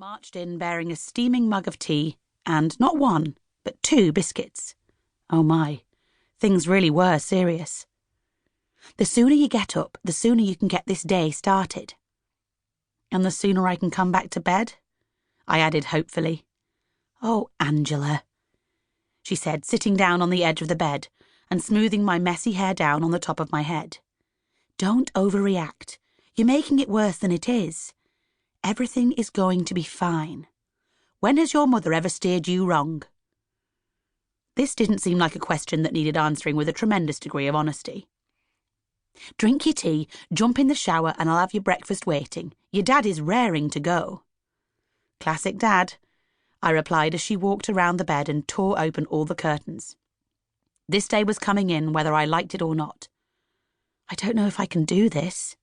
marched in bearing a steaming mug of tea and not one, but 2 biscuits. Oh my, things really were serious. The sooner you get up, the sooner you can get this day started. And the sooner I can come back to bed, I added hopefully. Oh, Angela, she said, sitting down on the edge of the bed and smoothing my messy hair down on the top of my head. Don't overreact. You're making it worse than it is. Everything is going to be fine. When has your mother ever steered you wrong? This didn't seem like a question that needed answering with a tremendous degree of honesty. Drink your tea, jump in the shower, and I'll have your breakfast waiting. Your dad is raring to go. Classic Dad, I replied as she walked around the bed and tore open all the curtains. This day was coming in whether I liked it or not. I don't know if I can do this.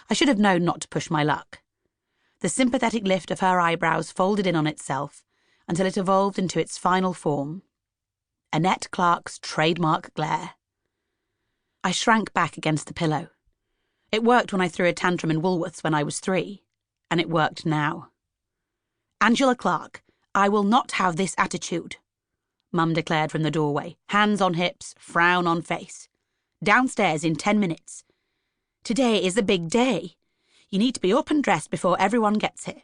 I should have known not to push my luck. The sympathetic lift of her eyebrows folded in on itself until it evolved into its final form. Annette Clark's trademark glare. I shrank back against the pillow. It worked when I threw a tantrum in Woolworths when I was 3, and it worked now. Angela Clark, I will not have this attitude, Mum declared from the doorway, hands on hips, frown on face. Downstairs in 10 minutes. Today is the big day. You need to be up and dressed before everyone gets here.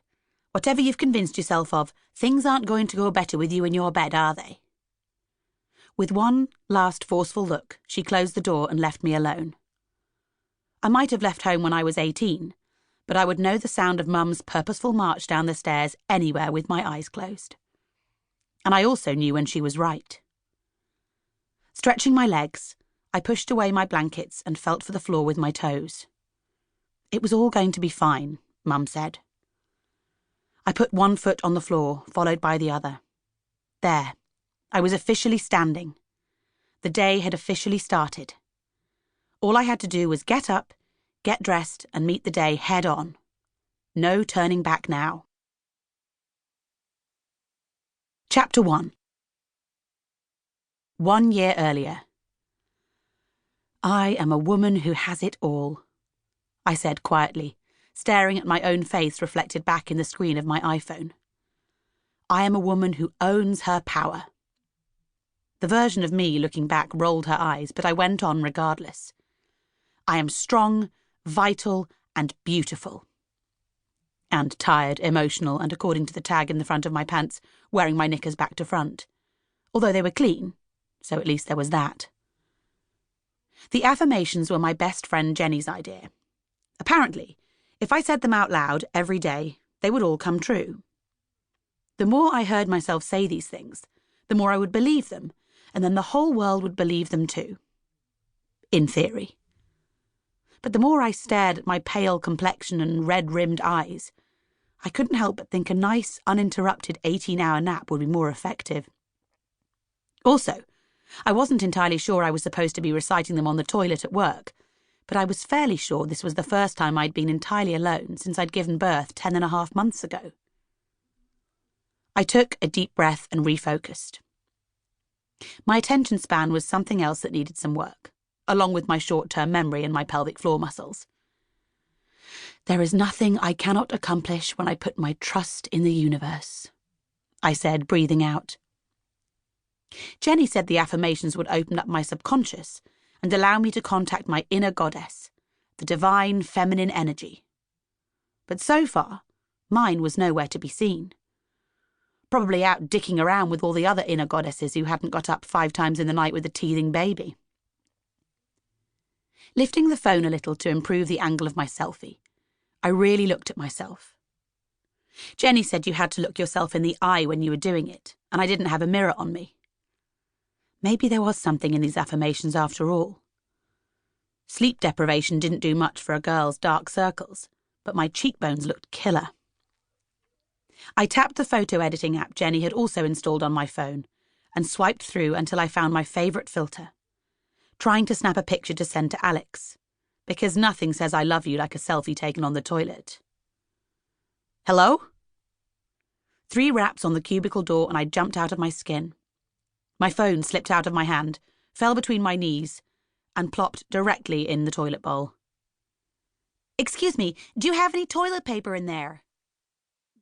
Whatever you've convinced yourself of, things aren't going to go better with you in your bed, are they? With one last forceful look, she closed the door and left me alone. I might have left home when I was 18, but I would know the sound of Mum's purposeful march down the stairs anywhere with my eyes closed. And I also knew when she was right. Stretching my legs, I pushed away my blankets and felt for the floor with my toes. It was all going to be fine, Mum said. I put one foot on the floor, followed by the other. There, I was officially standing. The day had officially started. All I had to do was get up, get dressed, and meet the day head on. No turning back now. Chapter 1. 1 year earlier. I am a woman who has it all, I said quietly, staring at my own face reflected back in the screen of my iPhone. I am a woman who owns her power. The version of me looking back rolled her eyes, but I went on regardless. I am strong, vital, and beautiful. And tired, emotional, and according to the tag in the front of my pants, wearing my knickers back to front. Although they were clean, so at least there was that. The affirmations were my best friend Jenny's idea. Apparently, if I said them out loud every day, they would all come true. The more I heard myself say these things, the more I would believe them, and then the whole world would believe them too. In theory. But the more I stared at my pale complexion and red-rimmed eyes, I couldn't help but think a nice, uninterrupted 18-hour nap would be more effective. Also, I wasn't entirely sure I was supposed to be reciting them on the toilet at work, but I was fairly sure this was the first time I'd been entirely alone since I'd given birth 10.5 months ago. I took a deep breath and refocused. My attention span was something else that needed some work, along with my short-term memory and my pelvic floor muscles. There is nothing I cannot accomplish when I put my trust in the universe, I said, breathing out. Jenny said the affirmations would open up my subconscious and allow me to contact my inner goddess, the divine feminine energy. But so far, mine was nowhere to be seen. Probably out dicking around with all the other inner goddesses who hadn't got up 5 times in the night with a teething baby. Lifting the phone a little to improve the angle of my selfie, I really looked at myself. Jenny said you had to look yourself in the eye when you were doing it, and I didn't have a mirror on me. Maybe there was something in these affirmations after all. Sleep deprivation didn't do much for a girl's dark circles, but my cheekbones looked killer. I tapped the photo editing app Jenny had also installed on my phone and swiped through until I found my favourite filter, trying to snap a picture to send to Alex, because nothing says I love you like a selfie taken on the toilet. Hello? 3 raps on the cubicle door and I jumped out of my skin. My phone slipped out of my hand, fell between my knees, and plopped directly in the toilet bowl. "Excuse me, do you have any toilet paper in there?"